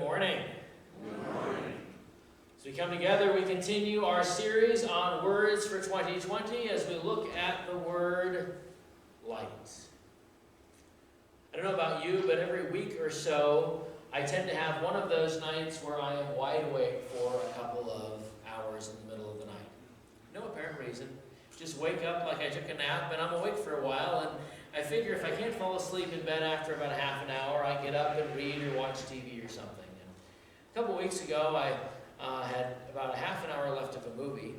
morning. Good morning. As we come together, we continue our series on words for 2020 as we look at the word light. I don't know about you, but every week or so, I tend to have one of those nights where I am wide awake for a couple of hours in the middle of the night. No apparent reason. Just wake up like I took a nap, and I'm awake for a while, and I figure if I can't fall asleep in bed after about a half an hour, I get up and read or watch TV or something. And a couple weeks ago, I had about a half an hour left of a movie,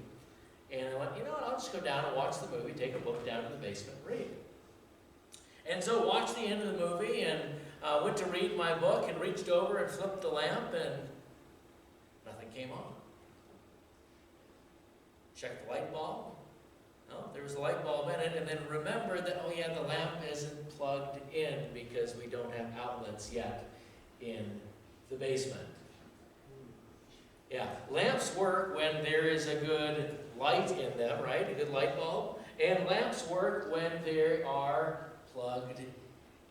and I went, you know what, I'll just go down and watch the movie, take a book down to the basement and read. And so watched the end of the movie and went to read my book and reached over and flipped the lamp and nothing came on. Checked the light bulb. No, there was a light bulb in it, and then remembered that, oh yeah, the lamp isn't plugged in because we don't have outlets yet in the basement. Yeah, lamps work when there is a good light in them, right? A good light bulb. And lamps work when they are plugged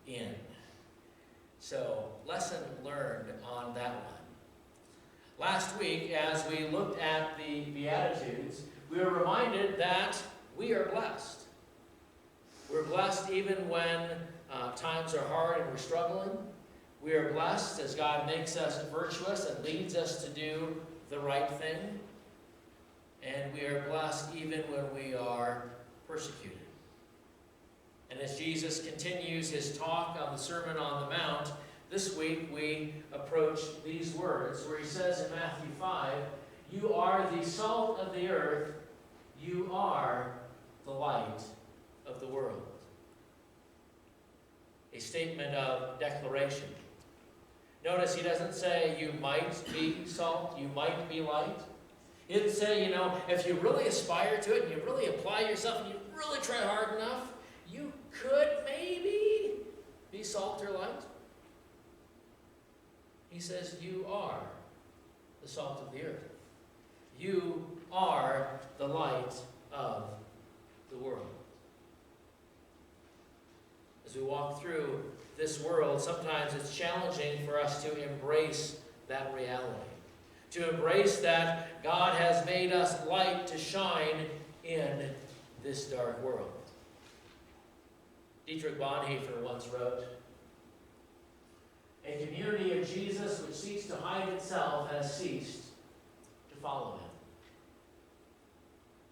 in. So, lesson learned on that one. Last week, as we looked at the Beatitudes, we were reminded that we are blessed. We're blessed even when times are hard and we're struggling. We are blessed as God makes us virtuous and leads us to do the right thing. And we are blessed even when we are persecuted. And as Jesus continues his talk on the Sermon on the Mount, this week we approach these words where he says in Matthew 5, "You are the salt of the earth, you are the light of the world." A statement of declaration. Notice he doesn't say you might be salt, you might be light. He didn't say, if you really aspire to it and you really apply yourself and you really try hard enough, you could maybe be salt or light. He says you are the salt of the earth. You are the light of the world. As we walk through this world, sometimes it's challenging for us to embrace that reality. To embrace that God has made us light to shine in this dark world. Dietrich Bonhoeffer once wrote, "A community of Jesus which seeks to hide itself has ceased to follow him."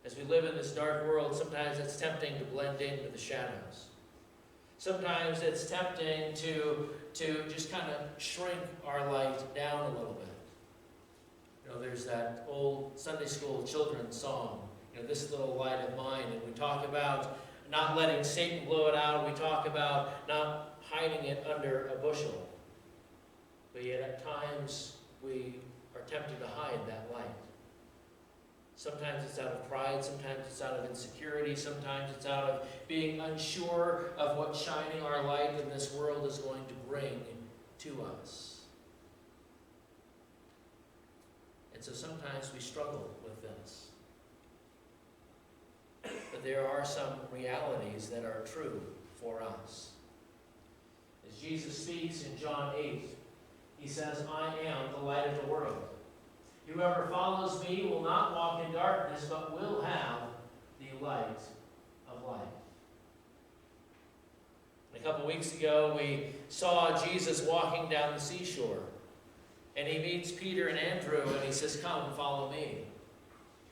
As we live in this dark world, sometimes it's tempting to blend in with the shadows. Sometimes it's tempting to just kind of shrink our light down a little bit. There's that old Sunday school children's song, "This little light of mine," and we talk about not letting Satan blow it out. We talk about not hiding it under a bushel. But yet at times we are tempted to hide that light. Sometimes it's out of pride, sometimes it's out of insecurity, sometimes it's out of being unsure of what shining our light in this world is going to bring to us. And so sometimes we struggle with this. But there are some realities that are true for us. As Jesus speaks in John 8, he says, "I am the light of the world. Whoever follows me will not walk in darkness, but will have the light of life." A couple weeks ago, we saw Jesus walking down the seashore. And he meets Peter and Andrew, and he says, "Come, follow me.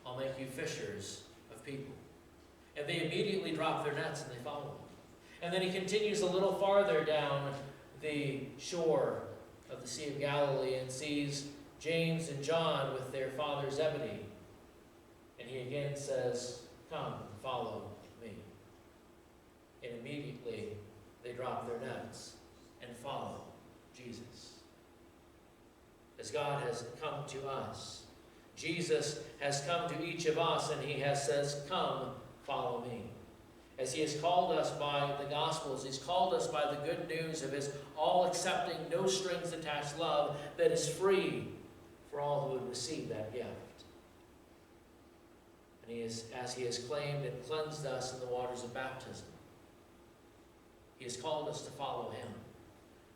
I'll make you fishers of people." And they immediately drop their nets and they follow him. And then he continues a little farther down the shore of the Sea of Galilee and sees James and John with their father Zebedee. And he again says, "Come, follow me." And immediately they drop their nets and follow Jesus. As God has come to us, Jesus has come to each of us and he has says, "Come, follow me." As he has called us by the Gospels, he's called us by the good news of his all-accepting, no-strings-attached love that is free for all who would receive that gift. And as he has claimed and cleansed us in the waters of baptism, he has called us to follow him,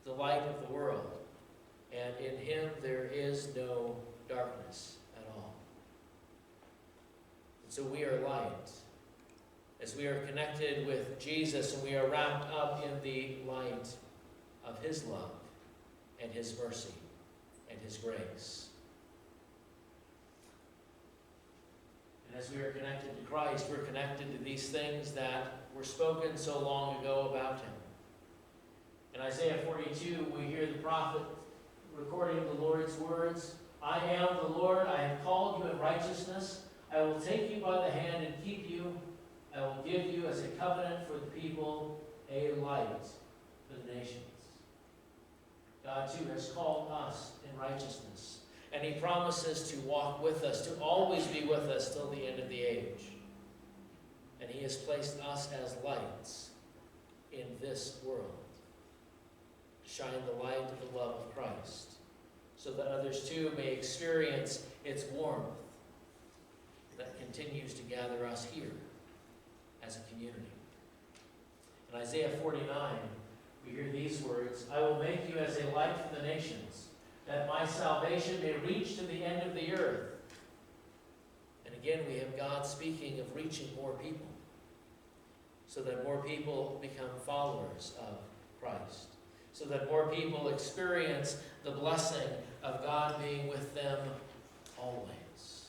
the light of the world, and in him there is no darkness at all. And so we are light. As we are connected with Jesus and we are wrapped up in the light of his love and his mercy and his grace. And as we are connected to Christ, we're connected to these things that were spoken so long ago about him. In Isaiah 42, we hear the prophet recording the Lord's words, I am the Lord, I have called you in righteousness, I will take you by the hand and keep you, I will give you as a covenant for the people, a light for the nations. God too has called us in righteousness, and he promises to walk with us, to always be with us till the end of the age. And he has placed us as lights in this world, to shine the light of the love of Christ, so that others too may experience its warmth that continues to gather us here as a community. In Isaiah 49, we hear these words, I will make you as a light for the nations, that my salvation may reach to the end of the earth. And again, we have God speaking of reaching more people, so that more people become followers of Christ, so that more people experience the blessing of God being with them always.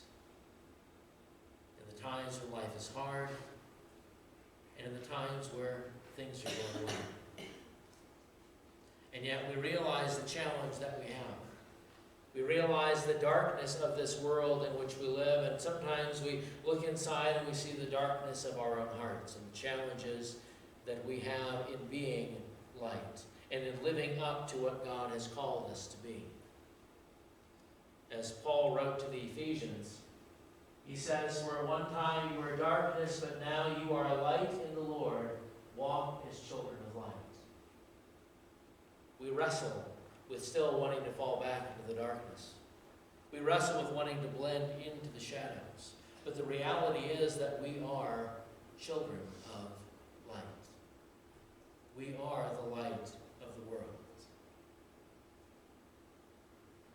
In the times when life is hard, and in the times where things are going well. And yet we realize the challenge that we have. We realize the darkness of this world in which we live, and sometimes we look inside and we see the darkness of our own hearts and the challenges that we have in being light and in living up to what God has called us to be. As Paul wrote to the Ephesians, he says, for at one time you were darkness, but now you are a light in the Lord. Walk as children of light. We wrestle with still wanting to fall back into the darkness. We wrestle with wanting to blend into the shadows. But the reality is that we are children of light. We are the light of the world.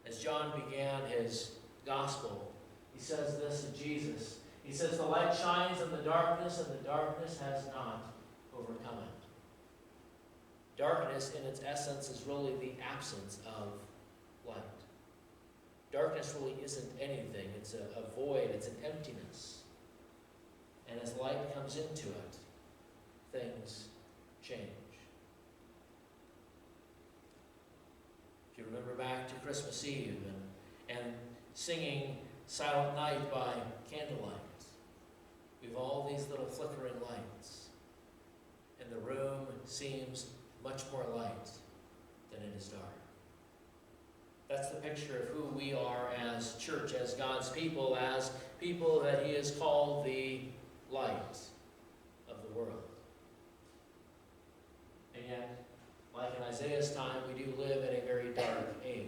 As John began his gospel, he says this of Jesus. He says, the light shines in the darkness, and the darkness has not overcome it. Darkness, in its essence, is really the absence of light. Darkness really isn't anything. It's a void. It's an emptiness. And as light comes into it, things change. If you remember back to Christmas Eve and singing Silent Night by candlelight, we've all these little flickering lights, and the room seems much more light than it is dark. That's the picture of who we are as church, as God's people, as people that he has called the light of the world. And yet, like in Isaiah's time, we do live in a very dark age.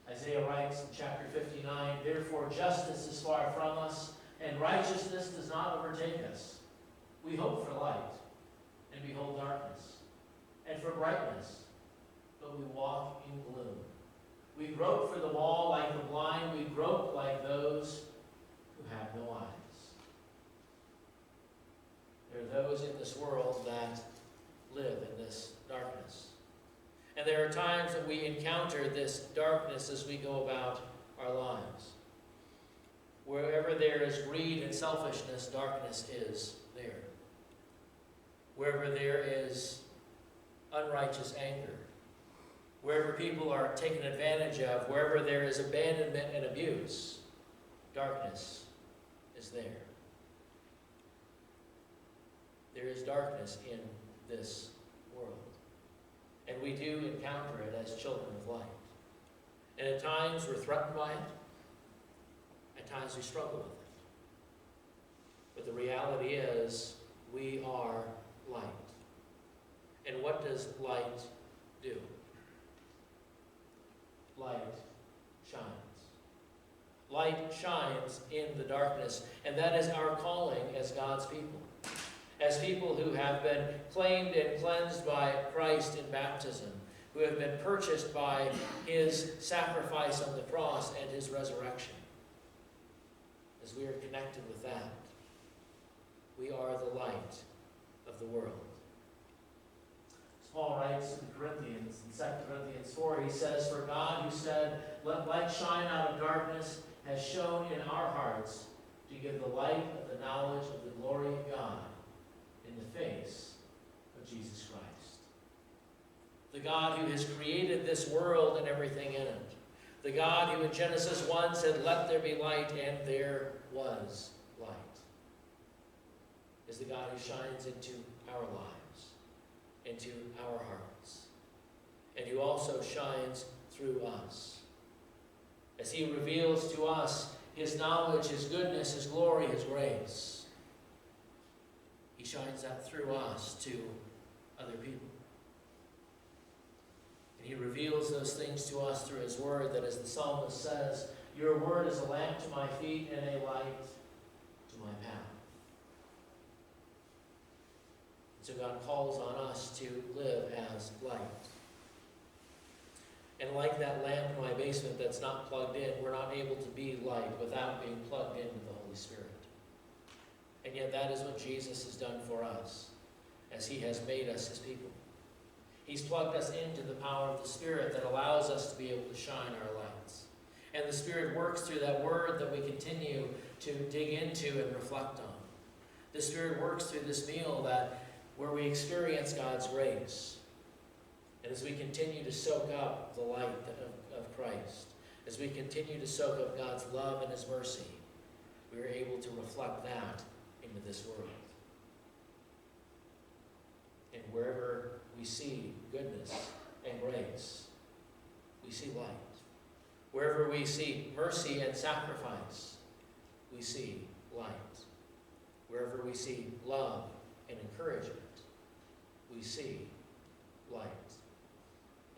Isaiah writes in chapter 59, therefore justice is far from us, and righteousness does not overtake us. We hope for light, and behold darkness, and for brightness, but we walk in gloom. We grope for the wall like the blind, we grope like those who have no eyes. There are those in this world that live in this darkness. And there are times that we encounter this darkness as we go about our lives. Wherever there is greed and selfishness, darkness is there. Wherever there is unrighteous anger, wherever people are taken advantage of, wherever there is abandonment and abuse, darkness is there. There is darkness in this world. And we do encounter it as children of light. And at times we're threatened by it. At times we struggle with it. But the reality is we are light. And what does light do? Light shines. Light shines in the darkness. And that is our calling as God's people. As people who have been claimed and cleansed by Christ in baptism, who have been purchased by his sacrifice on the cross and his resurrection. As we are connected with that, we are the light of the world. As Paul writes to the Corinthians in 2 Corinthians 4, he says, "For God, who said, 'Let light shine out of darkness,' has shone in our hearts to give the light of the knowledge of the glory of God in the face of Jesus Christ." The God who has created this world and everything in it. The God who in Genesis 1 said, "Let there be light," and there was light. Is the God who shines into our lives, into our hearts, and who also shines through us. As he reveals to us his knowledge, his goodness, his glory, his grace, he shines that through us to other people. And he reveals those things to us through his word, that as the psalmist says, "Your word is a lamp to my feet and a light to my path." So God calls on us to live as light. And like that lamp in my basement that's not plugged in, we're not able to be light without being plugged in with the Holy Spirit. And yet that is what Jesus has done for us, as he has made us his people. He's plugged us into the power of the Spirit that allows us to be able to shine our lights. And the Spirit works through that word that we continue to dig into and reflect on. The Spirit works through this meal where we experience God's grace. And as we continue to soak up the light of Christ, as we continue to soak up God's love and his mercy, we are able to reflect that into this world. And wherever we see goodness and grace, we see light. Wherever we see mercy and sacrifice, we see light. Wherever we see love and encouragement, we see light.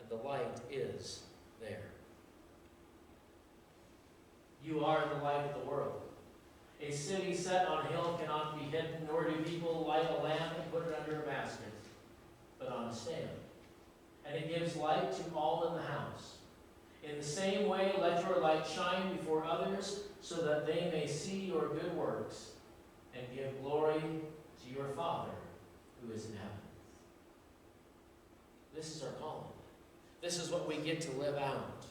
And the light is there. You are the light of the world. A city set on a hill cannot be hidden, nor do people light a lamp and put it under a basket, but on a stand. And it gives light to all in the house. In the same way, let your light shine before others, so that they may see your good works and give glory to your Father who is in heaven. This is our calling. This is what we get to live out.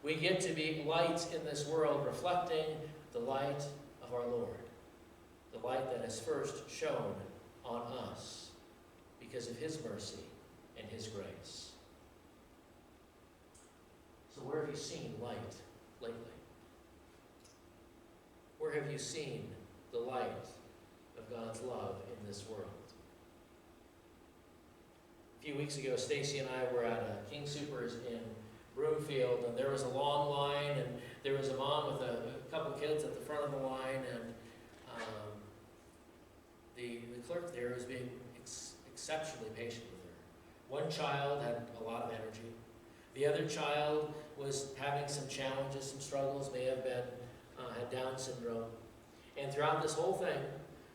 We get to be lights in this world, reflecting the light of our Lord. The light that has first shone on us because of his mercy and his grace. So where have you seen light lately? Where have you seen the light of God's love in this world? A few weeks ago, Stacy and I were at King Soopers in Broomfield, and there was a long line, and there was a mom with a couple kids at the front of the line, and the clerk there was being exceptionally patient with her. One child had a lot of energy. The other child was having some challenges, some struggles, may have been, had Down syndrome. And throughout this whole thing,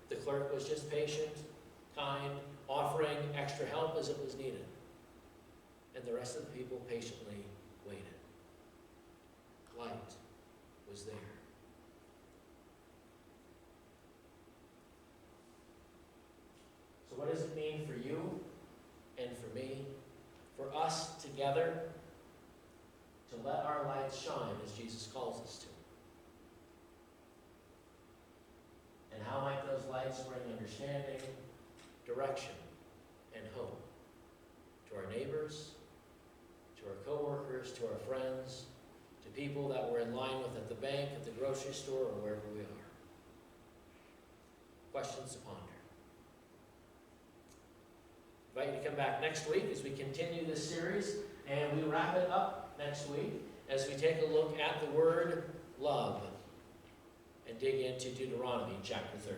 the clerk was just patient, kind, offering extra help as it was needed. And the rest of the people patiently waited. Light was there. So what does it mean for you and for me, for us together, to let our lights shine as Jesus calls us to? And how might those lights bring understanding, direction, and hope to our neighbors, to our co-workers, to our friends, to people that we're in line with at the bank, at the grocery store, or wherever we are? Questions to ponder. I invite you to come back next week as we continue this series, and we wrap it up next week as we take a look at the word love and dig into Deuteronomy chapter 30.